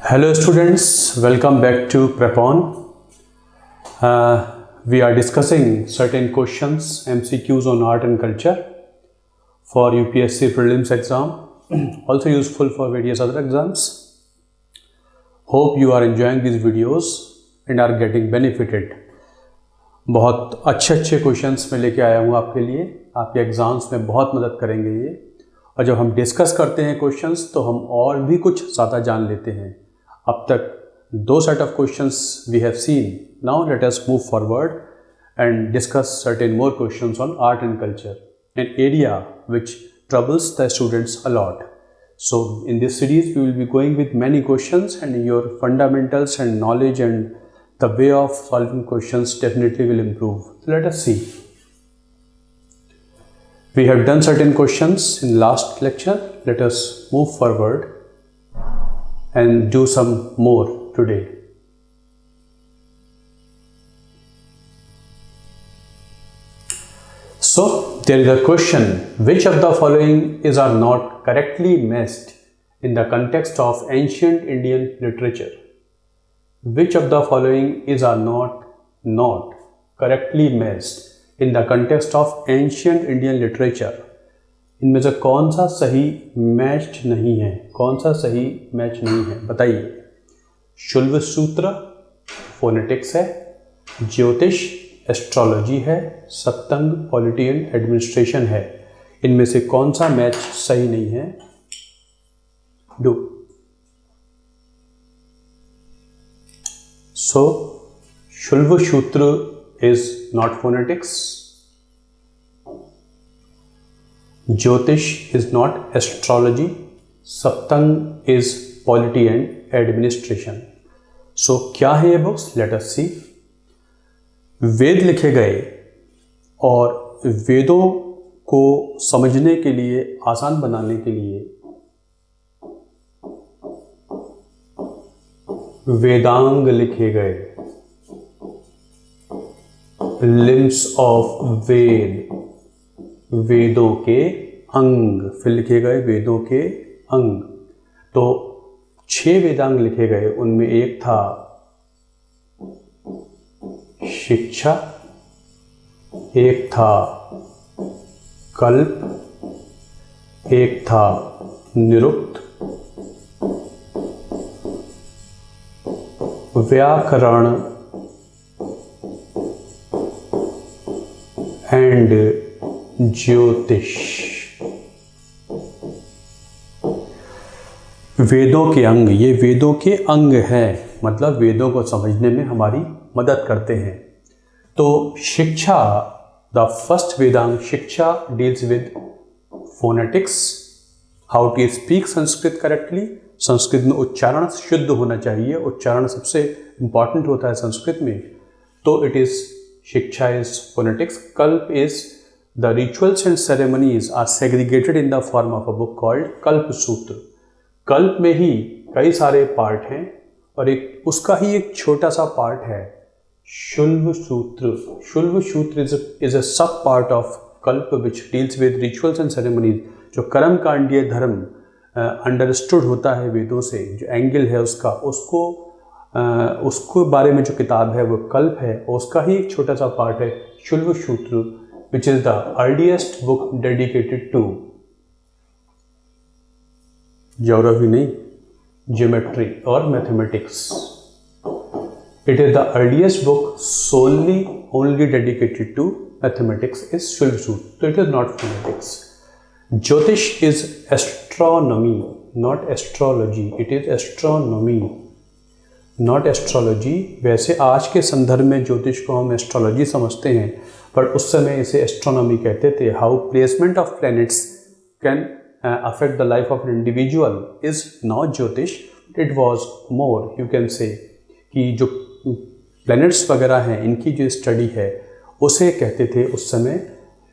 Hello students, welcome back to Prepon. We are discussing certain questions, MCQs on art and culture for UPSC prelims exam, also useful for various other exams. Hope you are enjoying these videos and are getting benefited. बहुत अच्छे questions मैं लेके आया हूँ आपके लिए, आपके exams में बहुत मदद करेंगे ये। और जब हम डिस्कस करते हैं क्वेश्चंस तो हम और भी कुछ ज़्यादा जान लेते हैं। अब तक दो set of questions we have seen. Now let us move forward and discuss certain more questions on art and culture, an area which troubles the students a lot. So in this series we will be going with many questions, and your fundamentals and knowledge and the way of solving questions definitely will improve. Let us see. We have done certain questions in last lecture. Let us move forward and do some more today. So there is a question: which of the following is or not correctly matched in the context of ancient Indian literature? Which of the following is or not correctly matched in the context of ancient Indian literature? इनमें से कौन सा सही match नहीं है, कौन सा सही मैच नहीं है, बताइए। शुल्ब सूत्र फोनेटिक्स है, ज्योतिष एस्ट्रोलॉजी है, सप्तंग पॉलिटी एंड एडमिनिस्ट्रेशन है। इनमें से कौन सा मैच सही नहीं है? Do. So, Shulva Sutra is not phonetics. Jyotish is not astrology. Saptang is polity and administration. So, क्या है ये बुक्स? Let us see. वेद लिखे गए और वेदों को समझने के लिए, आसान बनाने के लिए वेदांग लिखे गए, लिम्स ऑफ वेद, वेदों के अंग, फिर लिखे गए वेदों के अंग। तो 6 वेदांग लिखे गए, उनमें एक था शिक्षा, एक था कल्प, एक था निरुक्त, व्याकरण एंड ज्योतिष। वेदों के अंग, ये वेदों के अंग हैं, मतलब वेदों को समझने में हमारी मदद करते हैं। तो शिक्षा, the first Vedanga Shiksha deals with phonetics, how to speak Sanskrit correctly. Sanskrit में उच्चारण शुद्ध होना चाहिए, उच्चारण सबसे इंपॉर्टेंट होता है संस्कृत में। तो it is Shiksha is phonetics. Kalpa is the rituals and ceremonies are segregated in the form of a book called Kalpa Sutra. कल्प में ही कई सारे पार्ट हैं और एक उसका ही एक छोटा सा पार्ट है शुल्ब सूत्र। शुल्ब सूत्र इज अ सब पार्ट ऑफ कल्प which deals with rituals and ceremonies. जो कर्म कांडीय धर्म अंडरस्टूड होता है वेदों से, जो एंगल है उसका, उसको बारे में जो किताब है वो कल्प है, और उसका ही एक छोटा सा पार्ट है Shulba Sutra, which is the earliest book dedicated to geography नहीं, ज्योमेट्री और mathematics. It is the earliest book solely only dedicated to mathematics is Shulba Sutra, so it is not phonetics. Jyotish is astronomy, not astrology. It is astronomy, not astrology. वैसे आज के संदर्भ में ज्योतिष को हम एस्ट्रोलॉजी समझते हैं, पर उस समय इसे एस्ट्रोनॉमी कहते थे। How placement of planets can affect the life of an individual is not ज्योतिष. It was more, you can say, कि जो प्लैनेट्स वगैरह हैं इनकी जो स्टडी है उसे कहते थे उस समय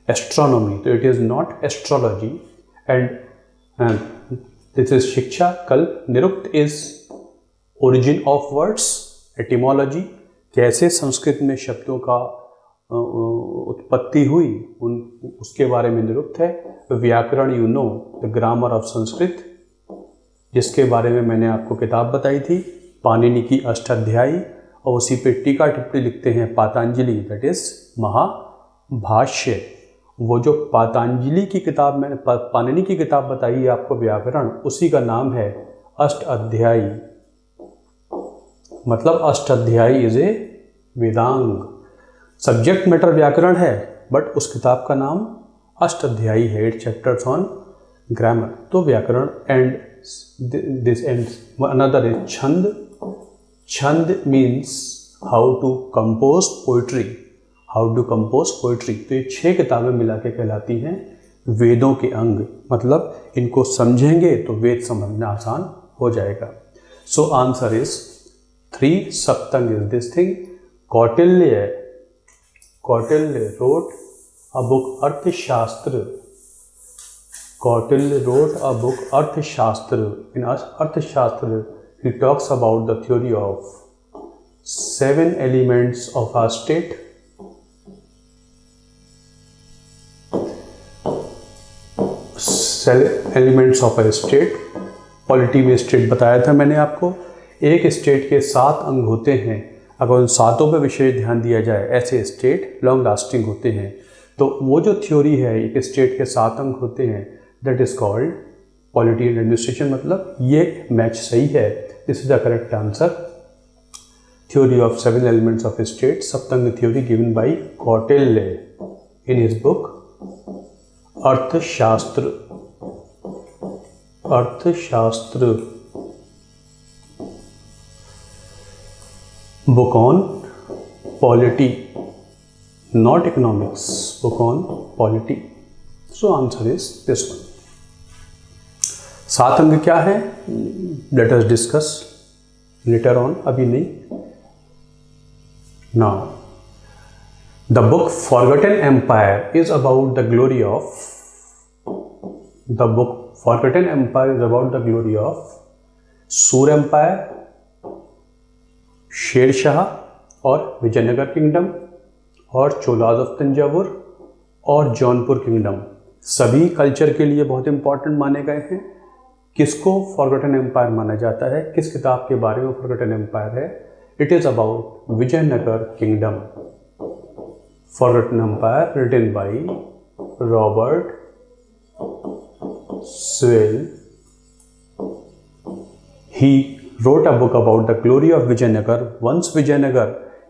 एस्ट्रोनॉमी। तो it is not astrology and this is Shiksha. Kalpa. Nirukta is origin of words, etymology, कैसे संस्कृत में शब्दों का उत्पत्ति हुई उसके बारे में निरुक्त है। व्याकरण, you know the grammar of Sanskrit, जिसके बारे में मैंने आपको किताब बताई थी, पाणिनि की अष्टाध्यायी, और उसी पे टीका टिप्पणी लिखते हैं पातंजलि, दैट इज महाभाष्य। वो जो पातंजलि की किताब मैंने पाणिनि की किताब बताई है आपको व्याकरण, उसी का नाम है अष्टाध्यायी। मतलब Ashtadhyayi is a Vedang. Subject matter व्याकरण है, बट उस किताब का नाम अष्टाध्यायी है। 8 चैप्टर्स ऑन ग्रामर। तो Vyakarana and this and another is Chhanda. Chhanda means how to compose poetry, how to compose poetry. तो ये 6 किताबें मिला के कहलाती हैं वेदों के अंग। मतलब इनको समझेंगे तो वेद समझना आसान हो जाएगा। So answer is 3 Saptanga is this thing. Kautilya wrote a book Arthashastra. Kautilya wrote a book Arthashastra. In Arthashastra, he talks about the theory of 7 elements of a state. Elements of a state. Polity में state बताया था मैंने आपको। एक state के 7 अंग होते हैं। अगर उन 7 पे विशेष ध्यान दिया जाए, ऐसे स्टेट लॉन्ग लास्टिंग होते हैं। तो वो जो थ्योरी है, एक स्टेट के 7 अंग होते हैं, that is called polity and administration. मतलब ये मैच सही है। This is the correct answer. Theory of 7 elements of state, Saptanga theory given by Kautilya in his book Arthashastra. Arthashastra book on polity, not economics, book on polity. So answer is this one. 7 अंग क्या है? Let us discuss later on, अभी नहीं। Now, the book Forgotten Empire is about the glory of, the book Forgotten Empire is about the glory of Sur Empire, Sher Shah और Vijayanagar kingdom, और Cholas of Thanjavur और Jaunpur kingdom. सभी culture के लिए बहुत इंपॉर्टेंट माने गए हैं। किसको फॉरगॉटन एम्पायर माना जाता है? किस किताब के बारे में फॉरगॉटन एम्पायर है? It is about Vijayanagara kingdom. Forgotten Empire written by Robert Sewell. He wrote a book about the glory of Vijayanagar. Once Vijayanagar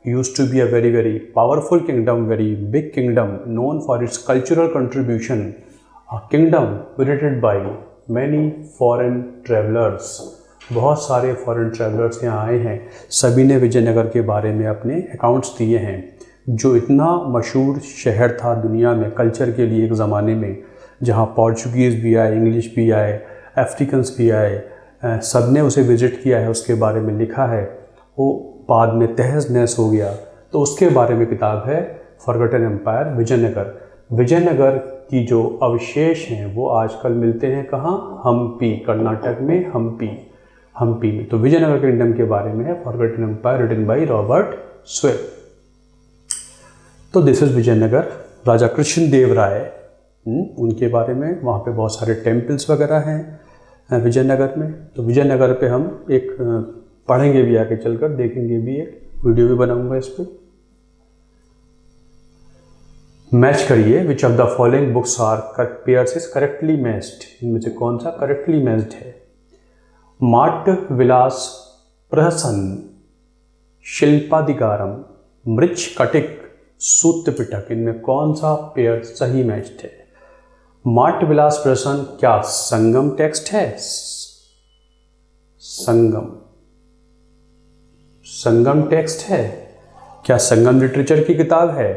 used to be a very, very powerful kingdom, very big kingdom, known for its cultural contribution, a kingdom visited by many foreign travelers. बहुत सारे foreign travellers यहाँ आए हैं। सभी ने विजयनगर के बारे में अपने अकाउंट्स दिए हैं। जो इतना मशहूर शहर था दुनिया में कल्चर के लिए एक ज़माने में, जहाँ पोर्चुगीज़ भी आए, इंग्लिश भी आए, अफ्रीकन्स भी आए, सब ने उसे विज़िट किया है, उसके बारे में लिखा है। वो बाद में तहस नहस हो गया। तो उसके बारे में किताब है फॉरगॉटन एम्पायर विजयनगर। विजयनगर की जो अवशेष हैं वो आजकल मिलते हैं कहाँ? हम्पी, कर्नाटक में हम्पी में। तो विजयनगर किंगडम के बारे में है Forgotten Empire written by Robert Sewell. तो दिस इज विजयनगर। राजा कृष्ण देव राय, उनके बारे में, वहाँ पे बहुत सारे टेम्पल्स वगैरह हैं विजयनगर में। तो विजयनगर पे हम एक पढ़ेंगे भी, आगे चलकर देखेंगे भी, एक वीडियो भी बनाऊंगा इस पर। मैच करिए which of the following books are pairs is correctly matched. इनमें से कौन सा करेक्टली मैच्ड है? माट विलास प्रहसन, शिल्पाधिकारम, मृच्छ कटिक, सूत्र पिटक। इनमें कौन सा पेयर सही मैच्ड है? माट विलास प्रहसन क्या संगम टेक्स्ट है? संगम टेक्स्ट है क्या? संगम लिटरेचर की किताब है।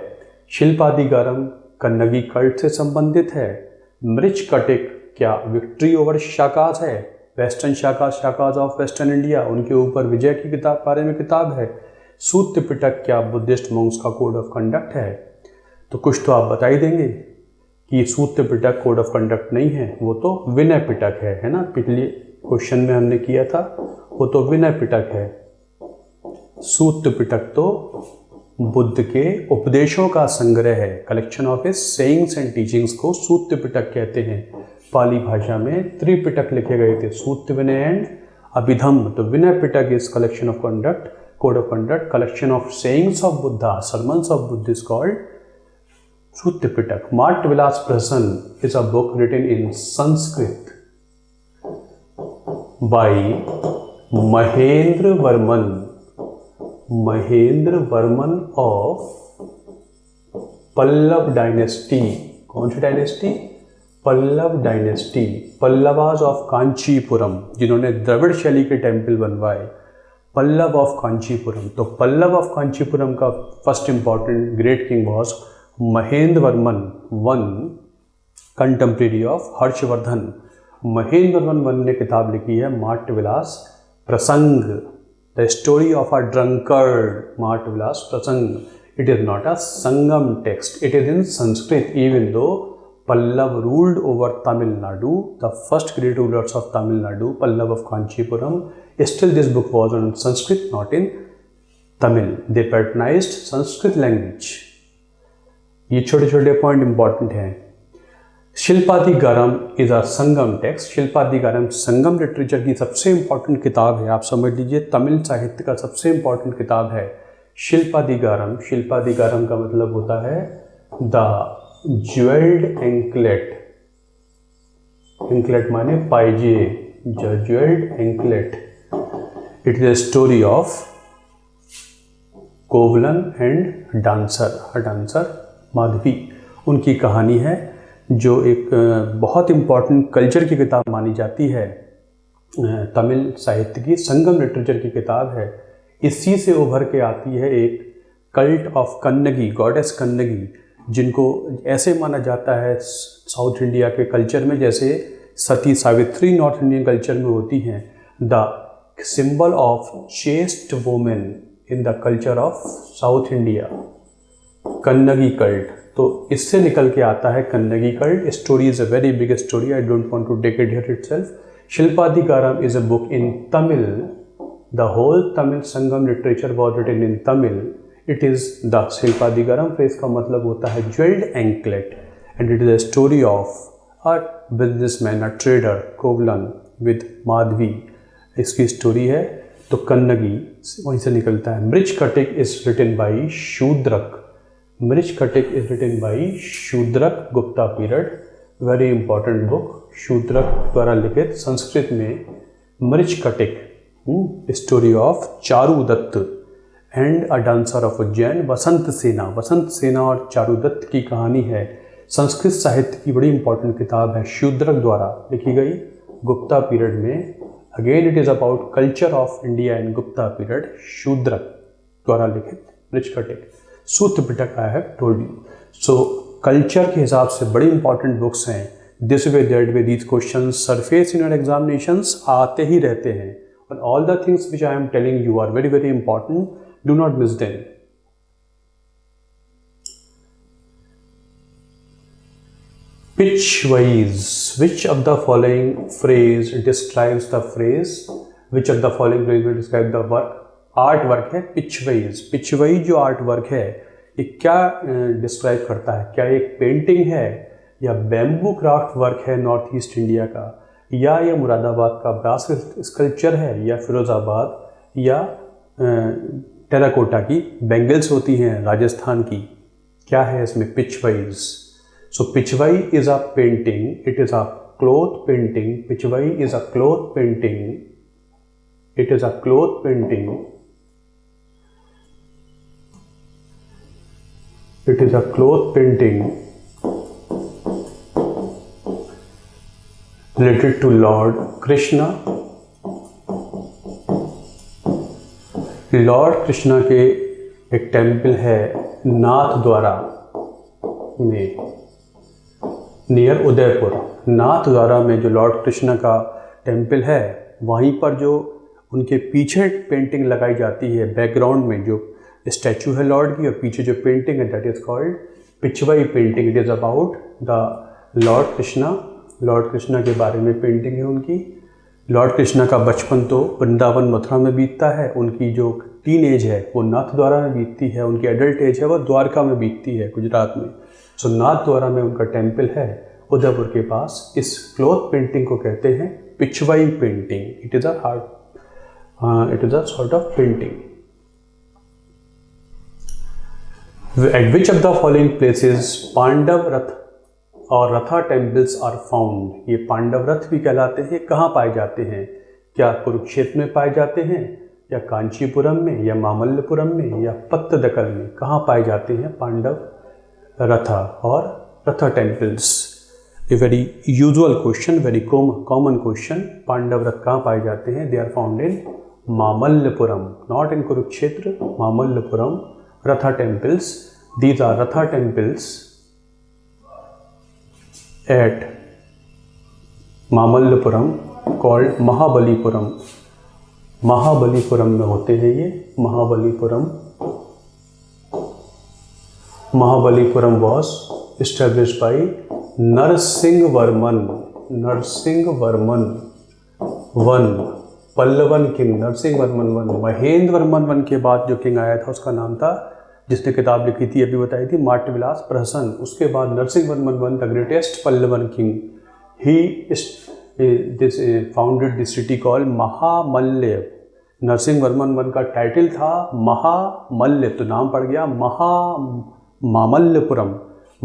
शिल्पाधिकारम कन्नगी कल्ट से संबंधित है। मृच्छ कटिक क्या विक्ट्री ओवर शाकाज है? Western Shakas of western India, उनके ऊपर विजय की किताब बारे में किताब है। सूत्र पिटक क्या बुद्धिस्ट मॉन्क्स का कोड ऑफ कंडक्ट है? तो कुछ तो आप बता ही देंगे कि सूत्र पिटक कोड ऑफ कंडक्ट नहीं है, वो तो विनय पिटक है ना। पिछले क्वेश्चन में हमने किया था, वो तो विनय पिटक है। सूत्र पिटक तो बुद्ध के उपदेशों का संग्रह है, collection of his sayings and teachings को सूत्र पिटक कहते हैं। पाली भाषा में त्रिपिटक लिखे गए थे, सूत्र, विनय एंड अभिधम्म। तो Vinaya Pitaka is collection of conduct, code of conduct, collection of sayings of Buddha, sermons of Buddha is called Sutta Pitak. Mart Vilas Prasan is a book written in Sanskrit by Mahendra Varman of Pallav dynasty. कौन सी dynasty? Pallava dynasty, Pallavas of Kanchipuram, जिन्होंने द्रविड़ शैली के temple बनवाए, Pallav of Kanchipuram. तो Pallav of Kanchipuram का first important great king was Mahendra Varman one, contemporary of Harshavardhan. Mahendra Varman one ने किताब लिखी है Matta Vilasa Prahasana, the story of a drunkard, Matta Vilasa Prahasana. It is not a Sangam text, it is in Sanskrit, even though Pallav ruled over Tamil Nadu, the first great rulers of Tamil Nadu, Pallav of Kanchipuram. Still this book was in Sanskrit, not in Tamil. They patronized Sanskrit language. ये छोटे छोटे point important हैं। Silappatikaram is a Sangam text. Silappatikaram Sangam literature की सबसे important किताब है। आप समझ लीजिए तमिल साहित्य का सबसे इंपॉर्टेंट किताब है शिल्पादिगारम। शिल्पादिगारम का मतलब होता है द ज्वेल्ड एंकलेट, एंकलेट माने पाइजे, jewelled anklet. It is a story of Kovalan and dancer Madhavi, उनकी कहानी है जो एक बहुत इम्पॉर्टेंट कल्चर की किताब मानी जाती है, तमिल साहित्य की संगम लिटरेचर की किताब है। इसी से उभर के आती है एक cult of Kannagi, goddess Kannagi, जिनको ऐसे माना जाता है साउथ इंडिया के कल्चर में जैसे Sati Savitri north Indian culture में होती हैं, the symbol of chaste women in the culture of south India, Kannagi cult. तो इससे निकल के आता है Kannagi cult. Story is a very big story, I don't want to take it here itself. Silappatikaram is a book in Tamil, the whole Tamil Sangam literature was written in Tamil. It is the Silappatikaram, फिर इसका मतलब होता है jewelled anklet, and it is a story of a businessman, a trader, Kovalan with Madhavi, इसकी story है। तो कन्नगी वहीं से निकलता है। Mrichchhakatika is written by Shudraka, Mrichchhakatika is written by Shudraka Gupta period, very important book, Shudraka द्वारा लिखित संस्कृत में Mrichchhakatika, story of Charudatta and a dancer of Ujjain. Vasanta Sena और चारुदत्त की कहानी है। संस्कृत साहित्य की बड़ी इंपॉर्टेंट किताब है, शूद्रक द्वारा लिखी गई गुप्ता पीरियड में। Again it is about culture of India in Gupta period, Shudraka द्वारा लिखित Mrichchhakatika. Sutra Pitaka I have told you. So culture के हिसाब से बड़ी इंपॉर्टेंट बुक्स हैं। This way that way these question surface in your examinations आते ही रहते हैं। और all the things which I am telling you are very very important, do not miss them. Pitch wise, which of the following phrase describes the phrase, which of the following phrase will describe the work? Art work है pitch wise। pitch wise जो art work है ये क्या describe करता है? क्या एक painting है या बैम्बू क्राफ्ट वर्क है नॉर्थ ईस्ट इंडिया का, या ये मुरादाबाद का ब्रास स्कल्पचर है, या फिरोजाबाद या टेराकोटा की बैंगल्स होती हैं राजस्थान की? क्या है इसमें Pichwai? So Pichwai is a painting, it is a cloth painting. Pichwai is a cloth painting, it is a cloth painting, it is a cloth painting related to Lord Krishna. Lord Krishna के एक temple है नाथ द्वारा में, near Udaipur. नाथ द्वारा में जो Lord Krishna का temple है, वहीं पर जो उनके पीछे पेंटिंग लगाई जाती है, बैकग्राउंड में जो स्टैचू है लॉर्ड की और पीछे जो पेंटिंग है, that is called Pichwai painting. It is about the Lord Krishna. Lord Krishna के बारे में पेंटिंग है उनकी। लॉर्ड कृष्णा का बचपन तो वृंदावन मथुरा में बीतता है, उनकी जो टीन एज है वो नाथ द्वारा में बीतती है, उनकी एडल्ट एज है वो द्वारका में बीतती है गुजरात में। सो नाथ द्वारा में उनका टेम्पल है, उदयपुर के पास। इस क्लॉथ पेंटिंग को कहते हैं Pichwai painting. It is a sort of painting. At which of the following places Pandava Ratha और रथा टेम्पल्स आर फाउंड। ये पांडव रथ भी कहलाते हैं, कहाँ पाए जाते हैं? क्या कुरुक्षेत्र में पाए जाते हैं, या कांचीपुरम में, या मामल्लपुरम में, या पत्तदकल में? कहाँ पाए जाते हैं पांडव रथा और Ratha temples? A very usual question, very common question. Pandava Ratha कहाँ पाए जाते हैं? They are found in Mamallapuram, not in Kurukshetra, Mamallapuram. Ratha temples, these are Ratha temples at Mamallapuram called Mahabalipuram. Mahabalipuram में होते हैं ये, Mahabalipuram. Mahabalipuram was established by Narasimhavarman one, Pallavan king, Narasimhavarman one. Mahendravarman one के बाद जो किंग आया था उसका नाम था, जिसने किताब लिखी थी अभी बताई थी, माट्यविलास प्रहसन। उसके बाद Narasimhavarman one, the greatest Pallava king, he founded the city called Mahamalla. Narasimhavarman one का टाइटल था महामल्ल, तो नाम पड़ गया मामल्लपुरम।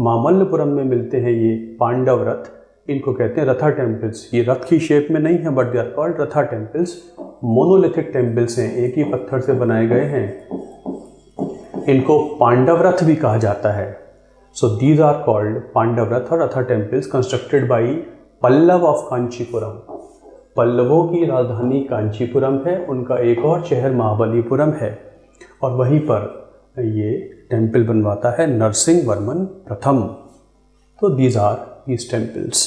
मामल्लपुरम में मिलते हैं ये पांडव रथ। इनको कहते हैं रथा टेम्पल्स। ये रथ की शेप में नहीं है, बट दे आर कॉल्ड रथा टेम्पल्स। मोनोलिथिक टेम्पल्स हैं, एक ही पत्थर से बनाए गए हैं। इनको पांडव रथ भी कहा जाता है। So these are called Pandava Ratha और Ratha temples constructed by Pallava of Kanchipuram. पल्लवों की राजधानी कांचीपुरम है, उनका एक और शहर महाबलीपुरम है, और वहीं पर ये टेम्पल बनवाता है नरसिंहवर्मन प्रथम। तो these are these temples.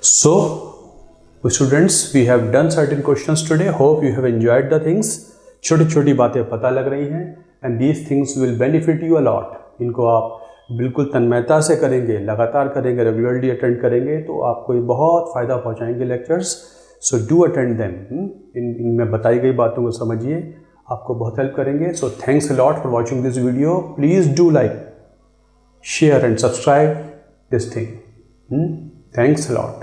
So students, we have done certain questions today. Hope you have enjoyed the things. छोटी छोटी बातें पता लग रही हैं, and these things will benefit you a lot. इनको आप बिल्कुल तन्मयता से करेंगे, लगातार करेंगे, रेगुलरली अटेंड करेंगे तो आपको ये बहुत फ़ायदा पहुंचाएंगे lectures. So do attend them. इनमें बताई गई बातों को समझिए, आपको बहुत हेल्प करेंगे। So thanks a lot for watching this video. Please do like, share and subscribe this thing. Thanks a lot.